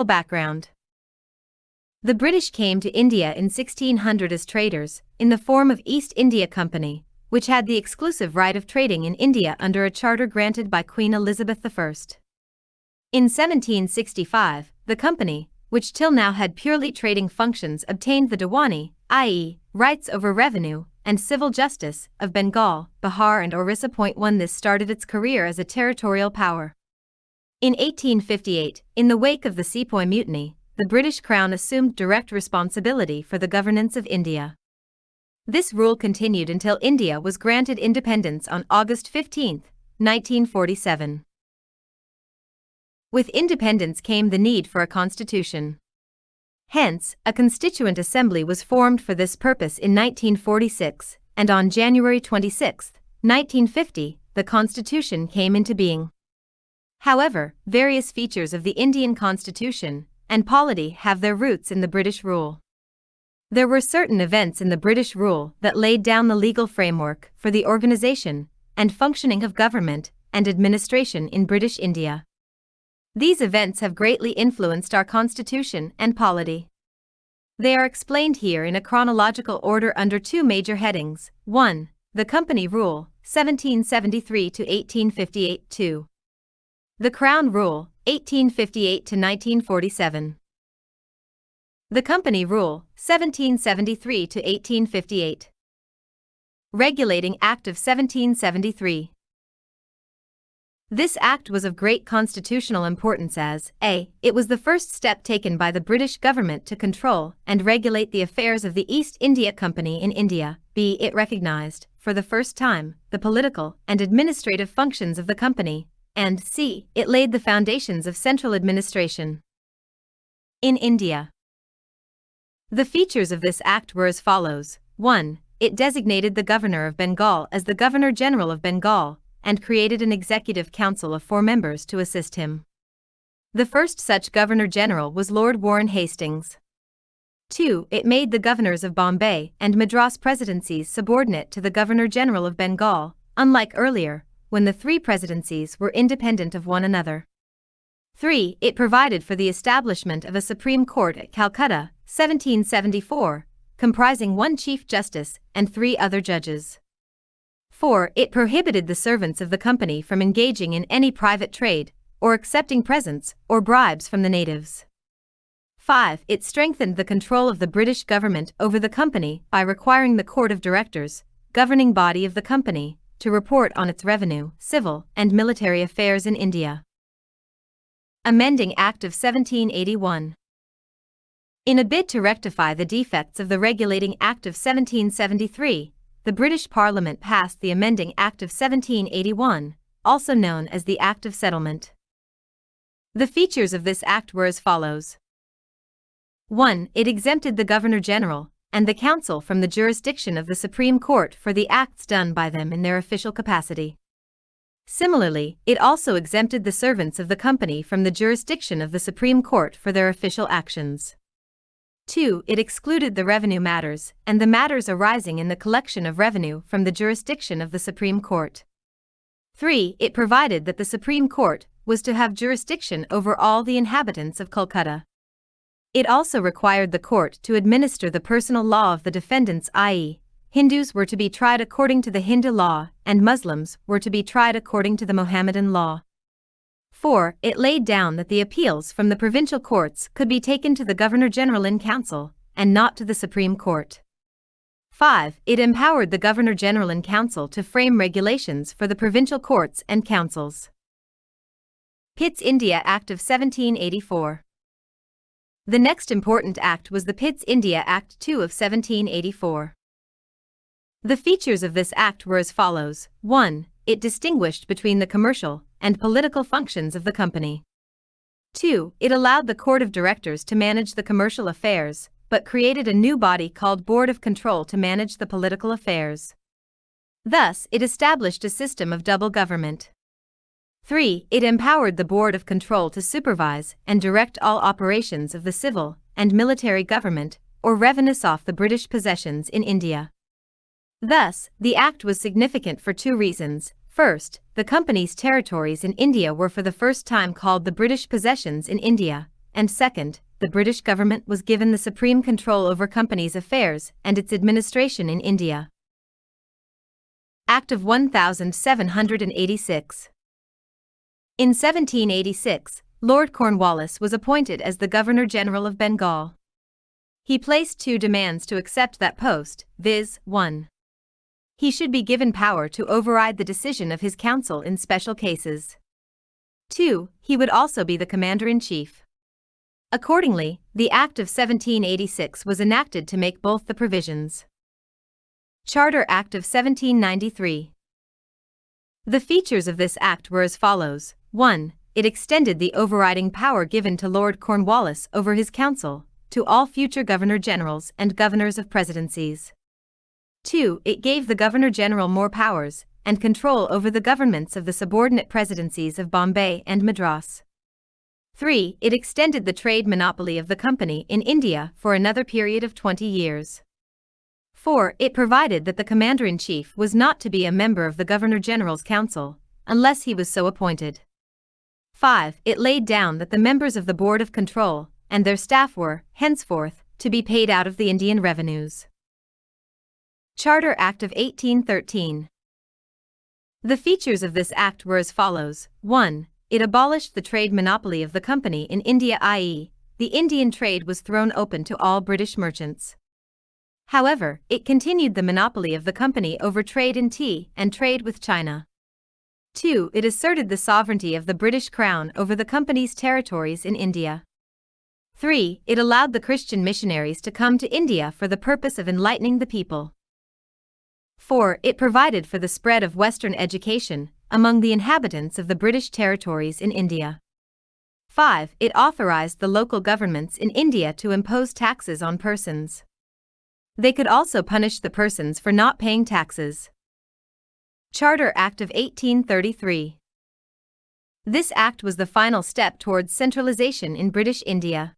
Background. The British came to India in 1600 as traders, in the form of East India Company, which had the exclusive right of trading in India under a charter granted by Queen Elizabeth I. In 1765, the company, which till now had purely trading functions, obtained the Diwani, i.e., rights over revenue, and civil justice, of Bengal, Bihar and Orissa. This started its career as a territorial power. In 1858, in the wake of the Sepoy Mutiny, the British Crown assumed direct responsibility for the governance of India. This rule continued until India was granted independence on August 15, 1947. With independence came the need for a constitution. Hence, a constituent assembly was formed for this purpose in 1946, and on January 26, 1950, the constitution came into being. However, various features of the Indian constitution and polity have their roots in the British rule. There were certain events in the British rule that laid down the legal framework for the organization and functioning of government and administration in British India. These events have greatly influenced our constitution and polity. They are explained here in a chronological order under two major headings. 1. The Company Rule, 1773 to 1858. 2. The Crown Rule, 1858 to 1947. The Company Rule, 1773 to 1858. Regulating Act of 1773. This act was of great constitutional importance as a. It was the first step taken by the British government to control and regulate the affairs of the East India Company in India. b. It recognized, for the first time, the political and administrative functions of the company. And c. It laid the foundations of central administration in India. The features of this act were as follows. 1. It designated the Governor of Bengal as the Governor-General of Bengal, and created an executive council of 4 members to assist him. The first such Governor-General was Lord Warren Hastings. 2. It made the governors of Bombay and Madras presidencies subordinate to the Governor-General of Bengal, unlike earlier, when the 3 presidencies were independent of one another. 3. It provided for the establishment of a Supreme Court at Calcutta, 1774, comprising 1 Chief Justice and 3 other judges. 4. It prohibited the servants of the company from engaging in any private trade, or accepting presents or bribes from the natives. 5. It strengthened the control of the British government over the company by requiring the Court of Directors, governing body of the company, to report on its revenue, civil and military affairs in India. Amending Act of 1781. In a bid to rectify the defects of the Regulating Act of 1773, the British Parliament passed the Amending Act of 1781, also known as the Act of Settlement. The features of this act were as follows. 1. It exempted the Governor-General and the Council from the jurisdiction of the Supreme Court for the acts done by them in their official capacity. Similarly, it also exempted the servants of the company from the jurisdiction of the Supreme Court for their official actions. 2. It excluded the revenue matters and the matters arising in the collection of revenue from the jurisdiction of the Supreme Court. 3. It provided that the Supreme Court was to have jurisdiction over all the inhabitants of Kolkata. It also required the court to administer the personal law of the defendants, i.e., Hindus were to be tried according to the Hindu law and Muslims were to be tried according to the Mohammedan law. 4. It laid down that the appeals from the provincial courts could be taken to the Governor-General in Council, and not to the Supreme Court. 5. It empowered the Governor-General in Council to frame regulations for the provincial courts and councils. Pitt's India Act of 1784. The next important act was the Pitt's India Act II of 1784. The features of this act were as follows. 1. It distinguished between the commercial and political functions of the company. 2. It allowed the Court of Directors to manage the commercial affairs, but created a new body called Board of Control to manage the political affairs. Thus, it established a system of double government. 3. It empowered the Board of Control to supervise and direct all operations of the civil and military government, or revenue off the British possessions in India. Thus, the act was significant for 2 reasons. First, the company's territories in India were for the first time called the British possessions in India, and second, the British government was given the supreme control over companies' affairs and its administration in India. Act of 1786. In 1786, Lord Cornwallis was appointed as the Governor-General of Bengal. He placed two demands to accept that post, viz. 1. He should be given power to override the decision of his council in special cases. 2. He would also be the Commander-in-Chief. Accordingly, the Act of 1786 was enacted to make both the provisions. Charter Act of 1793. The features of this act were as follows. 1. It extended the overriding power given to Lord Cornwallis over his council to all future Governor-Generals and Governors of Presidencies. 2. It gave the Governor-General more powers and control over the governments of the subordinate presidencies of Bombay and Madras. 3. It extended the trade monopoly of the company in India for another period of 20 years. 4. It provided that the Commander-in-Chief was not to be a member of the Governor-General's Council, unless he was so appointed. 5. It laid down that the members of the Board of Control and their staff were, henceforth, to be paid out of the Indian revenues. Charter Act of 1813. The features of this act were as follows. 1. It abolished the trade monopoly of the company in India, i.e., the Indian trade was thrown open to all British merchants. However, it continued the monopoly of the company over trade in tea and trade with China. 2. It asserted the sovereignty of the British Crown over the company's territories in India. 3. It allowed the Christian missionaries to come to India for the purpose of enlightening the people. 4. It provided for the spread of Western education among the inhabitants of the British territories in India. 5. It authorized the local governments in India to impose taxes on persons. They could also punish the persons for not paying taxes. Charter Act of 1833. This act was the final step towards centralization in British India.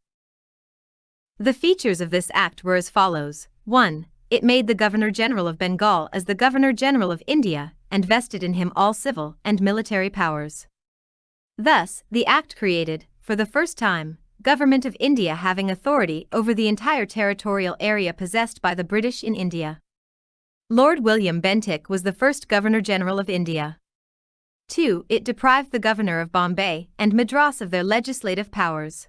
The features of this act were as follows. 1. It made the Governor-General of Bengal as the Governor-General of India and vested in him all civil and military powers. Thus, the act created, for the first time, Government of India having authority over the entire territorial area possessed by the British in India. Lord William Bentinck was the first Governor-General of India. 2. It deprived the Governor of Bombay and Madras of their legislative powers.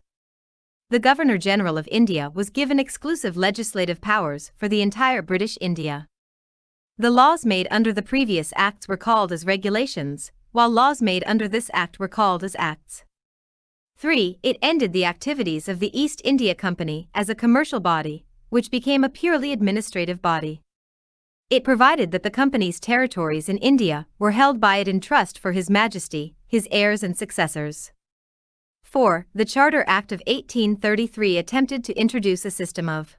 The Governor-General of India was given exclusive legislative powers for the entire British India. The laws made under the previous acts were called as regulations, while laws made under this act were called as acts. 3. It ended the activities of the East India Company as a commercial body, which became a purely administrative body. It provided that the company's territories in India were held by it in trust for His Majesty, his heirs and successors. 4. The Charter Act of 1833 attempted to introduce a system of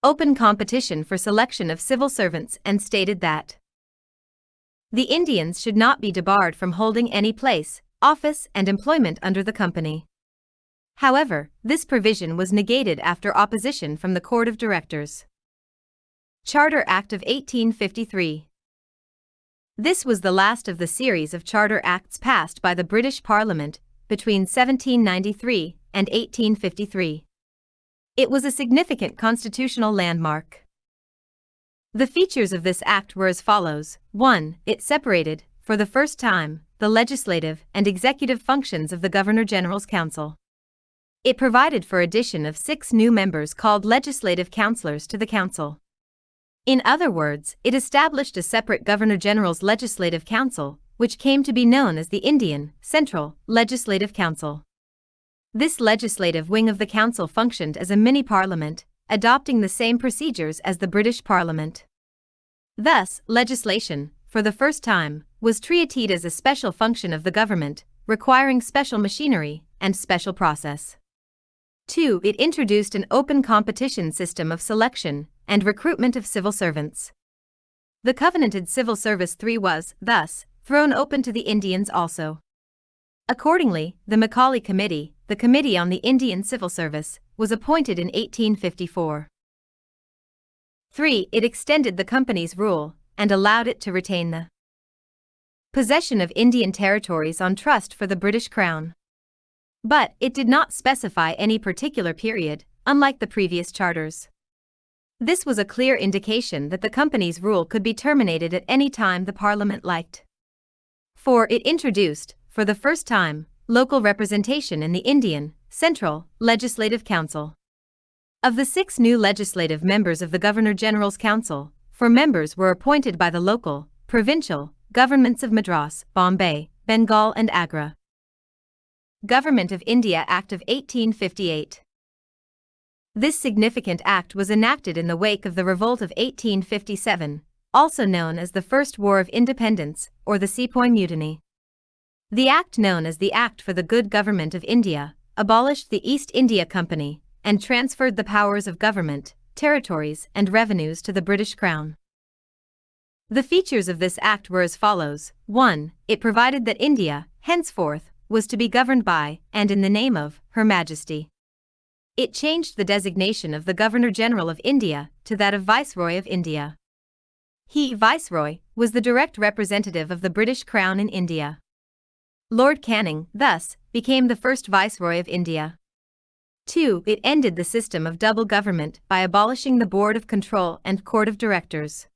open competition for selection of civil servants and stated that the Indians should not be debarred from holding any place, office and employment under the company. However, this provision was negated after opposition from the Court of Directors. Charter Act of 1853. This was the last of the series of Charter Acts passed by the British Parliament between 1793 and 1853. It was a significant constitutional landmark. The features of this act were as follows. 1. It separated, for the first time, the legislative and executive functions of the Governor-General's Council. It provided for addition of 6 new members called legislative councillors to the council. In other words, it established a separate Governor-General's Legislative Council, which came to be known as the Indian Central Legislative Council. This legislative wing of the council functioned as a mini-parliament, adopting the same procedures as the British Parliament. Thus, legislation, for the first time, was treated as a special function of the government, requiring special machinery and special process. 2. It introduced an open competition system of selection and recruitment of civil servants. The covenanted civil service 3 was, thus, thrown open to the Indians also. Accordingly, the Macaulay Committee, the Committee on the Indian Civil Service, was appointed in 1854. 3. It extended the company's rule and allowed it to retain the possession of Indian territories on trust for the British Crown. But it did not specify any particular period, unlike the previous charters. This was a clear indication that the company's rule could be terminated at any time the Parliament liked. 4. It introduced, for the first time, local representation in the Indian Central Legislative Council. Of the 6 new legislative members of the Governor-General's Council, 4 members were appointed by the local, provincial, governments of Madras, Bombay, Bengal and Agra. Government of India Act of 1858. This significant act was enacted in the wake of the Revolt of 1857, also known as the First War of Independence, or the Sepoy Mutiny. The act, known as the Act for the Good Government of India, abolished the East India Company and transferred the powers of government, territories and revenues to the British Crown. The features of this act were as follows. 1. It provided that India, henceforth, was to be governed by, and in the name of, Her Majesty. It changed the designation of the Governor-General of India to that of Viceroy of India. He, Viceroy, was the direct representative of the British Crown in India. Lord Canning, thus, became the first Viceroy of India. 2. It ended the system of double government by abolishing the Board of Control and Court of Directors.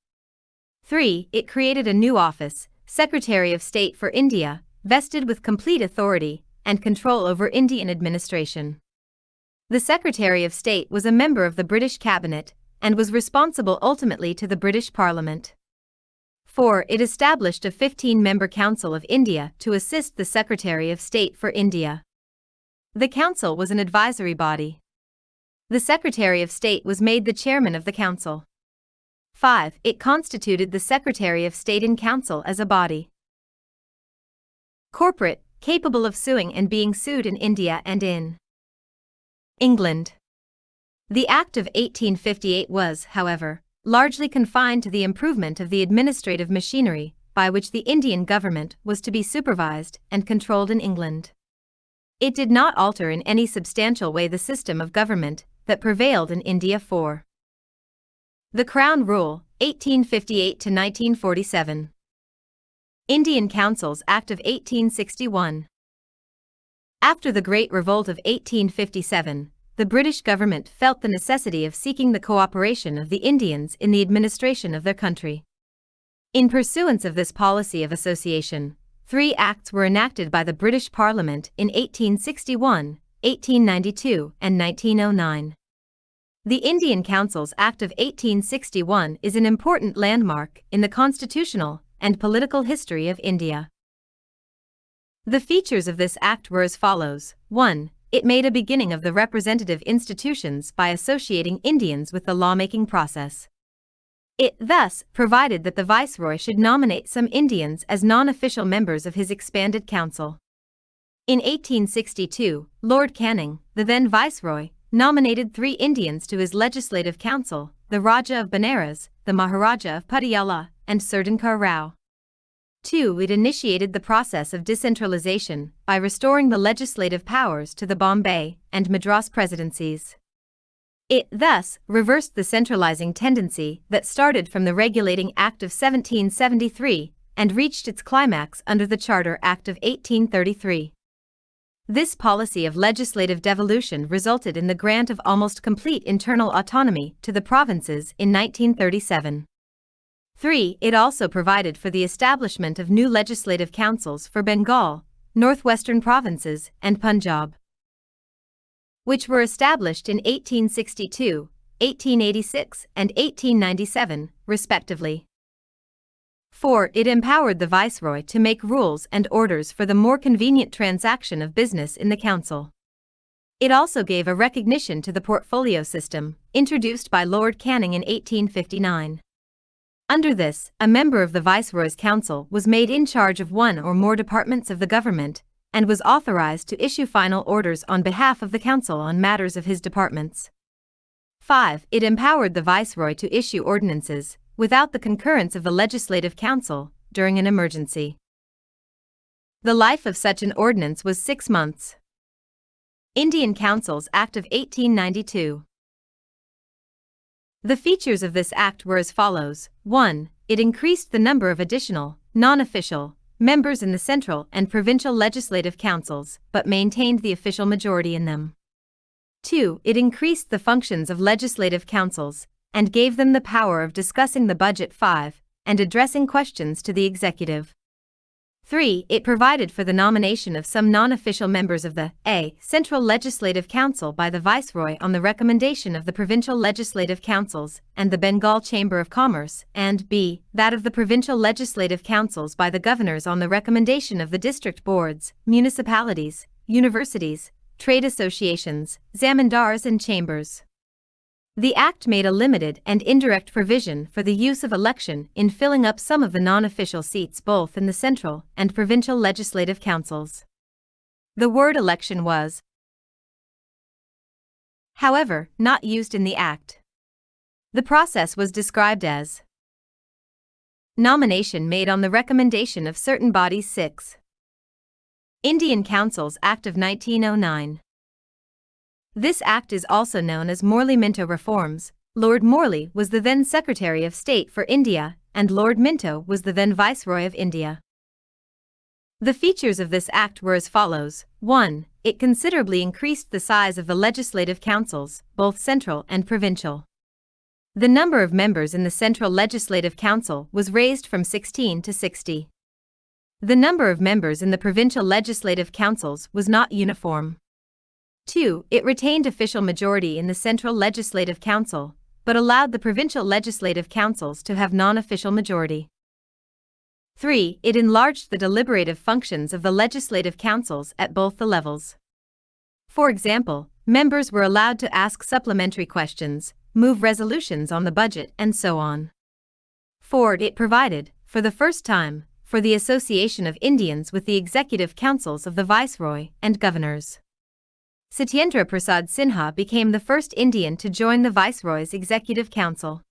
3. It created a new office, Secretary of State for India, vested with complete authority and control over Indian administration. The Secretary of State was a member of the British Cabinet and was responsible ultimately to the British Parliament. 4. It established a 15-member Council of India to assist the Secretary of State for India. The Council was an advisory body. The Secretary of State was made the chairman of the Council. 5. It constituted the Secretary of State in Council as a body. Corporate, capable of suing and being sued in India and in England. The Act of 1858 was, however, largely confined to the improvement of the administrative machinery by which the Indian government was to be supervised and controlled in England. It did not alter in any substantial way the system of government that prevailed in India. 4. The Crown Rule, 1858 to 1947. Indian Councils Act of 1861. After the Great Revolt of 1857, the British government felt the necessity of seeking the cooperation of the Indians in the administration of their country. In pursuance of this policy of association, 3 acts were enacted by the British Parliament in 1861, 1892, and 1909. The Indian Councils Act of 1861 is an important landmark in the constitutional and political history of India. The features of this act were as follows. 1. It made a beginning of the representative institutions by associating Indians with the lawmaking process. It thus provided that the Viceroy should nominate some Indians as non-official members of his expanded council. In 1862, Lord Canning, the then Viceroy, nominated 3 Indians to his legislative council, the Raja of Benares, the Maharaja of Patiala, and Sirdankar Rao. 2. It initiated the process of decentralization by restoring the legislative powers to the Bombay and Madras presidencies. It thus reversed the centralizing tendency that started from the Regulating Act of 1773 and reached its climax under the Charter Act of 1833. This policy of legislative devolution resulted in the grant of almost complete internal autonomy to the provinces in 1937. 3. It also provided for the establishment of new legislative councils for Bengal, northwestern provinces, and Punjab, which were established in 1862, 1886, and 1897, respectively. 4. It empowered the Viceroy to make rules and orders for the more convenient transaction of business in the Council. It also gave a recognition to the portfolio system, introduced by Lord Canning in 1859. Under this, a member of the Viceroy's Council was made in charge of one or more departments of the government, and was authorized to issue final orders on behalf of the Council on matters of his departments. 5. It empowered the Viceroy to issue ordinances, without the concurrence of the Legislative Council, during an emergency. The life of such an ordinance was 6 months. Indian Councils Act of 1892. The features of this act were as follows. 1. It increased the number of additional, non-official, members in the central and provincial legislative councils, but maintained the official majority in them. 2. It increased the functions of legislative councils, and gave them the power of discussing the budget. 5. And addressing questions to the executive. 3. It provided for the nomination of some non-official members of the A. Central Legislative Council by the Viceroy on the recommendation of the Provincial Legislative Councils and the Bengal Chamber of Commerce, and B. That of the Provincial Legislative Councils by the governors on the recommendation of the district boards, municipalities, universities, trade associations, zamindars and chambers. The Act made a limited and indirect provision for the use of election in filling up some of the non-official seats both in the central and provincial legislative councils. The word election was, however, not used in the Act. The process was described as nomination made on the recommendation of certain bodies. 6. Indian Councils Act of 1909. This act is also known as Morley-Minto Reforms. Lord Morley was the then Secretary of State for India, and Lord Minto was the then Viceroy of India. The features of this act were as follows. 1. It considerably increased the size of the legislative councils, both central and provincial. The number of members in the Central Legislative Council was raised from 16 to 60. The number of members in the provincial legislative councils was not uniform. 2. It retained official majority in the Central Legislative Council, but allowed the provincial legislative councils to have non-official majority. 3. It enlarged the deliberative functions of the legislative councils at both the levels. For example, members were allowed to ask supplementary questions, move resolutions on the budget, and so on. 4. It provided, for the first time, for the association of Indians with the executive councils of the Viceroy and governors. Satyendra Prasad Sinha became the first Indian to join the Viceroy's Executive Council.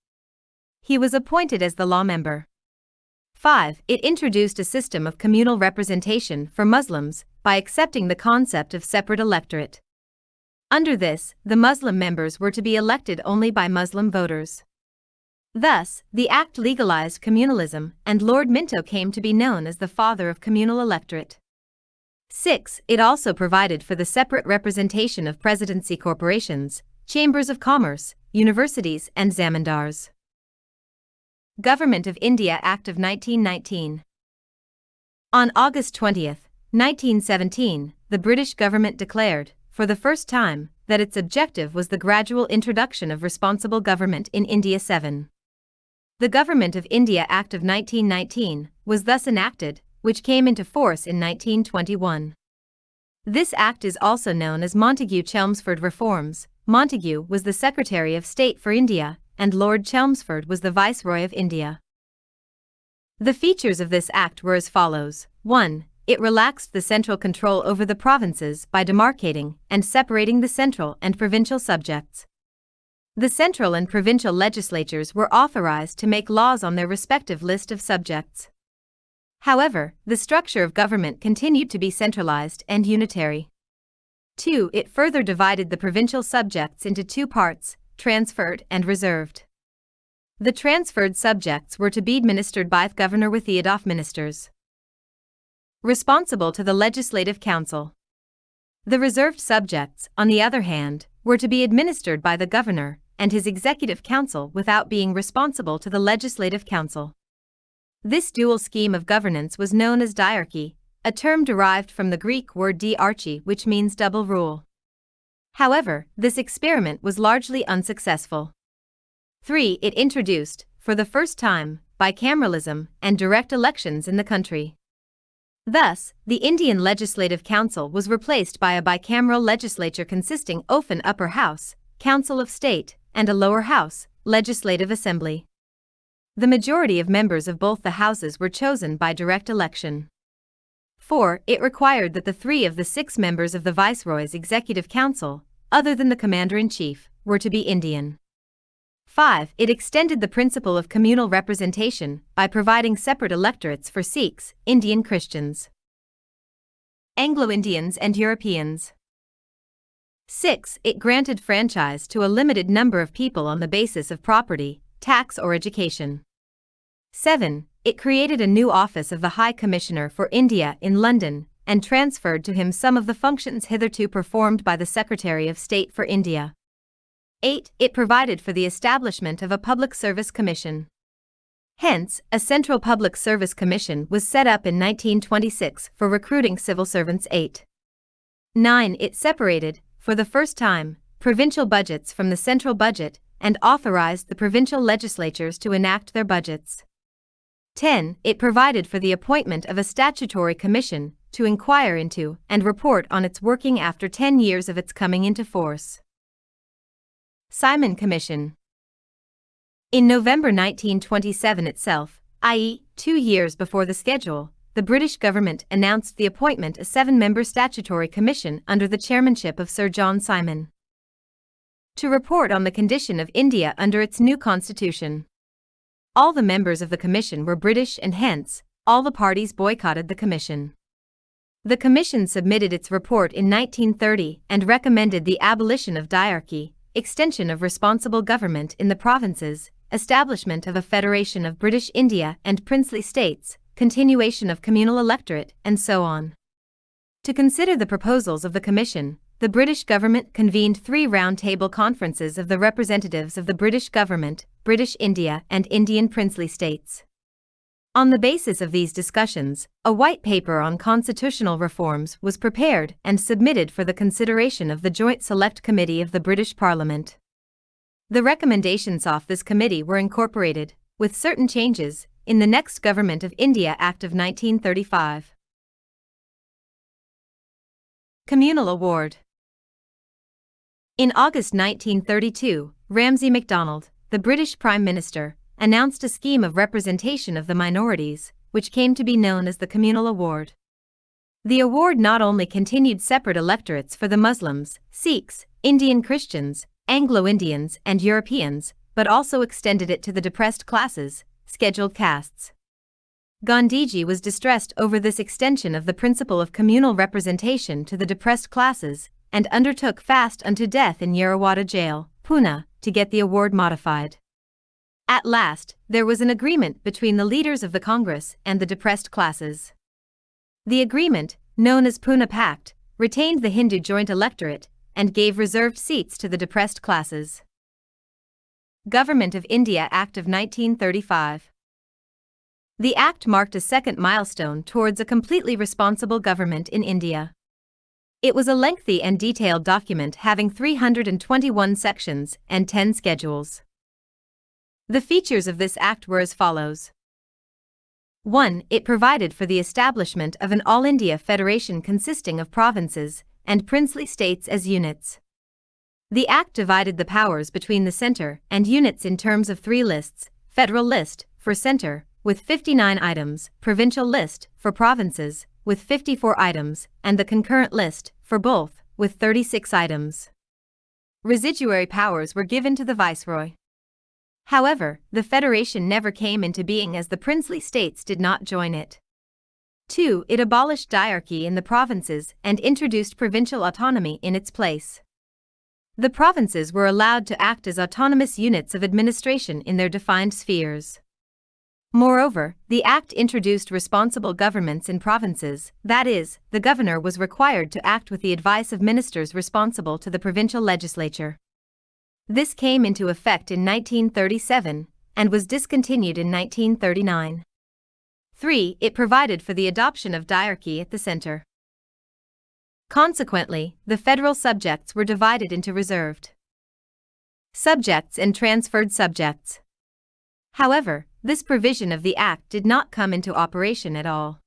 He was appointed as the law member. 5. It introduced a system of communal representation for Muslims by accepting the concept of separate electorate. Under this, the Muslim members were to be elected only by Muslim voters. Thus, the Act legalized communalism, and Lord Minto came to be known as the father of communal electorate. 6. It also provided for the separate representation of presidency corporations, chambers of commerce, universities and zamindars. Government of India Act of 1919. On August 20, 1917, the British government declared, for the first time, that its objective was the gradual introduction of responsible government in India. 7. The Government of India Act of 1919 was thus enacted, which came into force in 1921. This act is also known as Montagu-Chelmsford Reforms. Montagu was the Secretary of State for India, and Lord Chelmsford was the Viceroy of India. The features of this act were as follows. 1. It relaxed the central control over the provinces by demarcating and separating the central and provincial subjects. The central and provincial legislatures were authorized to make laws on their respective list of subjects. However, the structure of government continued to be centralized and unitary. 2. It further divided the provincial subjects into two parts, transferred and reserved. The transferred subjects were to be administered by the governor with Theodof ministers responsible to the Legislative Council. The reserved subjects, on the other hand, were to be administered by the governor and his executive council without being responsible to the Legislative Council. This dual scheme of governance was known as diarchy, a term derived from the Greek word diarchy, which means double rule. However, this experiment was largely unsuccessful. 3. It introduced, for the first time, bicameralism and direct elections in the country. Thus, the Indian Legislative Council was replaced by a bicameral legislature consisting of an upper house, Council of State, and a lower house, Legislative Assembly. The majority of members of both the houses were chosen by direct election. 4. It required that the 3 of the 6 members of the Viceroy's Executive Council, other than the Commander-in-Chief, were to be Indian. 5. It extended the principle of communal representation by providing separate electorates for Sikhs, Indian Christians, Anglo-Indians and Europeans. 6. It granted franchise to a limited number of people on the basis of property, tax or education. 7. it created a new office of the High Commissioner for India in London, and transferred to him some of the functions hitherto performed by the Secretary of State for India. 8. It provided for the establishment of a Public Service Commission. Hence, a Central Public Service Commission was set up in 1926 for recruiting civil servants. 8. 9. It separated, for the first time, provincial budgets from the central budget and authorized the provincial legislatures to enact their budgets. 10. It provided for the appointment of a statutory commission to inquire into and report on its working after 10 years of its coming into force. Simon Commission. In November 1927 itself, i.e., 2 years before the schedule, the British government announced the appointment of a 7-member statutory commission under the chairmanship of Sir John Simon to report on the condition of India under its new constitution. All the members of the commission were British and hence, all the parties boycotted the commission. The commission submitted its report in 1930 and recommended the abolition of diarchy, extension of responsible government in the provinces, establishment of a federation of British India and princely states, continuation of communal electorate, and so on. To consider the proposals of the commission, the British government convened 3 round-table conferences of the representatives of the British government, British India and Indian princely states. On the basis of these discussions, a white paper on constitutional reforms was prepared and submitted for the consideration of the Joint Select Committee of the British Parliament. The recommendations of this committee were incorporated, with certain changes, in the next Government of India Act of 1935. Communal Award. In August 1932, Ramsay MacDonald, the British Prime Minister, announced a scheme of representation of the minorities, which came to be known as the Communal Award. The award not only continued separate electorates for the Muslims, Sikhs, Indian Christians, Anglo-Indians and Europeans, but also extended it to the depressed classes, scheduled castes. Gandhiji was distressed over this extension of the principle of communal representation to the depressed classes, and undertook fast unto death in Yerawada jail, Pune, to get the award modified. At last, there was an agreement between the leaders of the Congress and the depressed classes. The agreement, known as Pune Pact, retained the Hindu joint electorate and gave reserved seats to the depressed classes. Government of India Act of 1935. The Act marked a second milestone towards a completely responsible government in India. It was a lengthy and detailed document having 321 sections and 10 schedules. The features of this act were as follows. 1. It provided for the establishment of an All India Federation consisting of provinces and princely states as units. The Act divided the powers between the centre and units in terms of 3 lists: Federal List, for centre, with 59 items, Provincial List, for provinces, with 54 items, and the Concurrent List, for both, with 36 items. Residuary powers were given to the Viceroy. However, the federation never came into being as the princely states did not join it. 2. It abolished diarchy in the provinces and introduced provincial autonomy in its place. The provinces were allowed to act as autonomous units of administration in their defined spheres. Moreover, the Act introduced responsible governments in provinces, that is, the governor was required to act with the advice of ministers responsible to the provincial legislature. This came into effect in 1937 and was discontinued in 1939. 3. It provided for the adoption of diarchy at the centre. Consequently, the federal subjects were divided into reserved subjects and transferred subjects. However, this provision of the Act did not come into operation at all.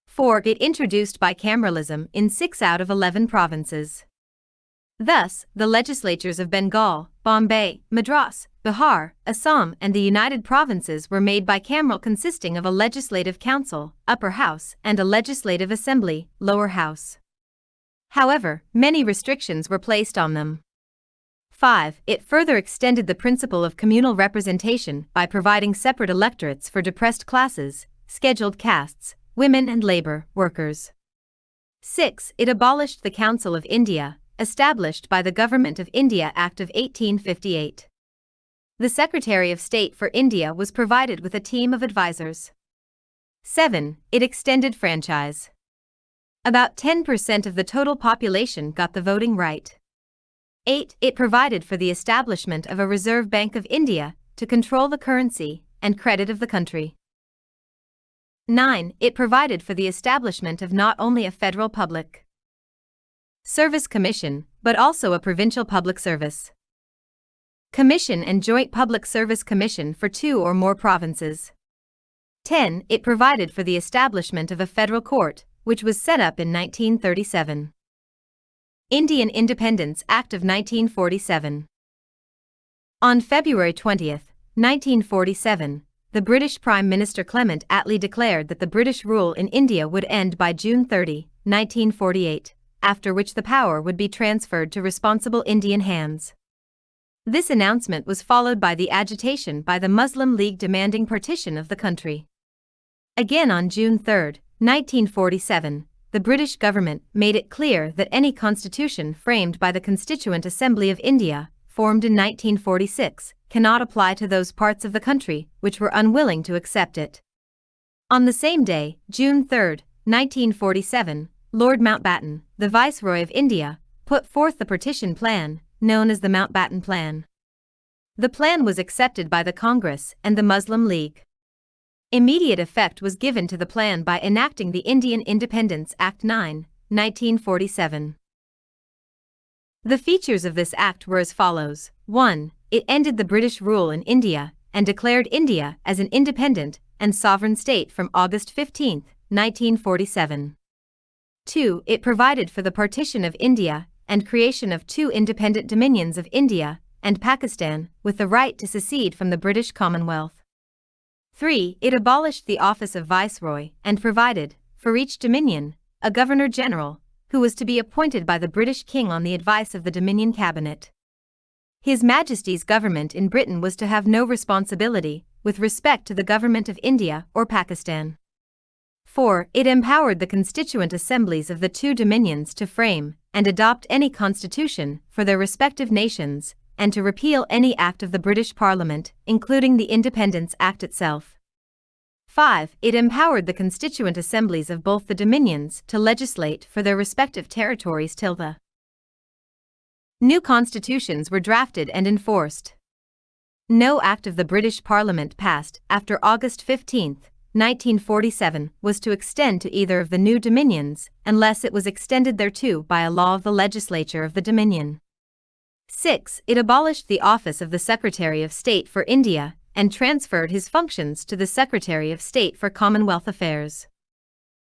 4. It introduced bicameralism in 6 out of 11 provinces. Thus, the legislatures of Bengal, Bombay, Madras, Bihar, Assam and the United Provinces were made bicameral, consisting of a legislative council, upper house, and a legislative assembly, lower house. However, many restrictions were placed on them. 5. It further extended the principle of communal representation by providing separate electorates for depressed classes, scheduled castes, women and labor workers. 6. It abolished the Council of India, established by the Government of India Act of 1858. The Secretary of State for India was provided with a team of advisors. 7. It extended franchise. About 10% of the total population got the voting right. 8. It provided for the establishment of a Reserve Bank of India to control the currency and credit of the country. 9. It provided for the establishment of not only a federal public service commission, but also a provincial public service commission and joint public service commission for 2 or more provinces. 10. It provided for the establishment of a federal court, which was set up in 1937. Indian Independence Act of 1947. On February 20, 1947, the British Prime Minister Clement Attlee declared that the British rule in India would end by June 30, 1948, after which the power would be transferred to responsible Indian hands. This announcement was followed by the agitation by the Muslim League demanding partition of the country. Again on June 3, 1947, the British government made it clear that any constitution framed by the Constituent Assembly of India, formed in 1946, cannot apply to those parts of the country which were unwilling to accept it. On the same day, June 3, 1947, Lord Mountbatten, the Viceroy of India, put forth the partition plan, known as the Mountbatten Plan. The plan was accepted by the Congress and the Muslim League. Immediate effect was given to the plan by enacting the Indian Independence Act 9, 1947. The features of this act were as follows. 1. It ended the British rule in India and declared India as an independent and sovereign state from August 15, 1947. 2. It provided for the partition of India and creation of 2 independent dominions of India and Pakistan with the right to secede from the British Commonwealth. 3. It abolished the office of Viceroy and provided, for each dominion, a Governor-General, who was to be appointed by the British King on the advice of the Dominion Cabinet. His Majesty's government in Britain was to have no responsibility with respect to the government of India or Pakistan. 4. It empowered the constituent assemblies of the 2 dominions to frame and adopt any constitution for their respective nations, and to repeal any act of the British Parliament, including the Independence Act itself. 5. It empowered the constituent assemblies of both the dominions to legislate for their respective territories till the new constitutions were drafted and enforced. No act of the British Parliament passed after August 15, 1947 was to extend to either of the new dominions unless it was extended thereto by a law of the legislature of the dominion. 6. It abolished the office of the Secretary of State for India and transferred his functions to the Secretary of State for Commonwealth Affairs.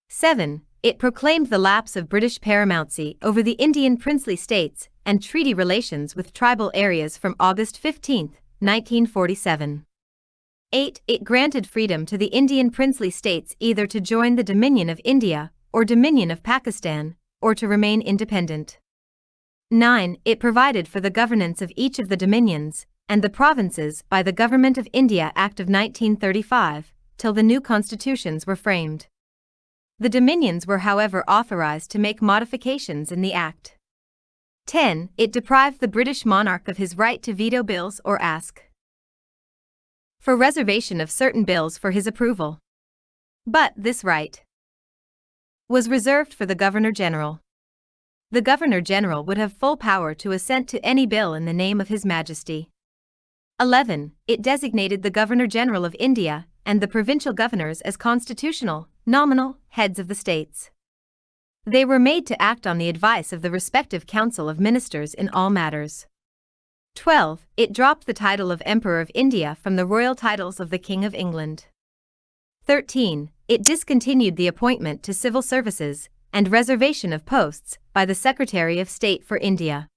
7. It proclaimed the lapse of British paramountcy over the Indian princely states and treaty relations with tribal areas from August 15, 1947. 8. It granted freedom to the Indian princely states either to join the Dominion of India or Dominion of Pakistan, or to remain independent. 9. It provided for the governance of each of the dominions and the provinces by the Government of India Act of 1935, till the new constitutions were framed. The dominions were however authorized to make modifications in the Act. 10. It deprived the British monarch of his right to veto bills or ask for reservation of certain bills for his approval. But this right was reserved for the Governor-General. The Governor-General would have full power to assent to any bill in the name of His Majesty. 11. It designated the Governor-General of India and the provincial governors as constitutional, nominal heads of the states. They were made to act on the advice of the respective Council of Ministers in all matters. 12. It dropped the title of Emperor of India from the royal titles of the King of England. 13. It discontinued the appointment to civil services and reservation of posts by the Secretary of State for India.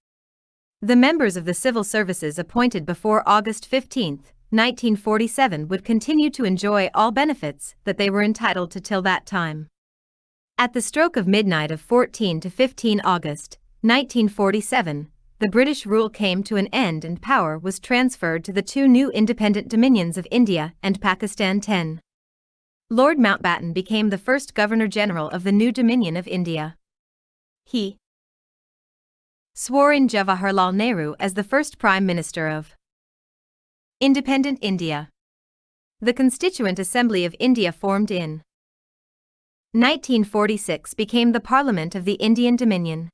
The members of the civil services appointed before August 15, 1947 would continue to enjoy all benefits that they were entitled to till that time. At the stroke of midnight of 14 to 15 August, 1947, the British rule came to an end and power was transferred to the 2 new independent dominions of India and Pakistan. 10. Lord Mountbatten became the first Governor-General of the new Dominion of India. He swore in Jawaharlal Nehru as the first Prime Minister of Independent India. The Constituent Assembly of India formed in 1946 became the Parliament of the Indian Dominion.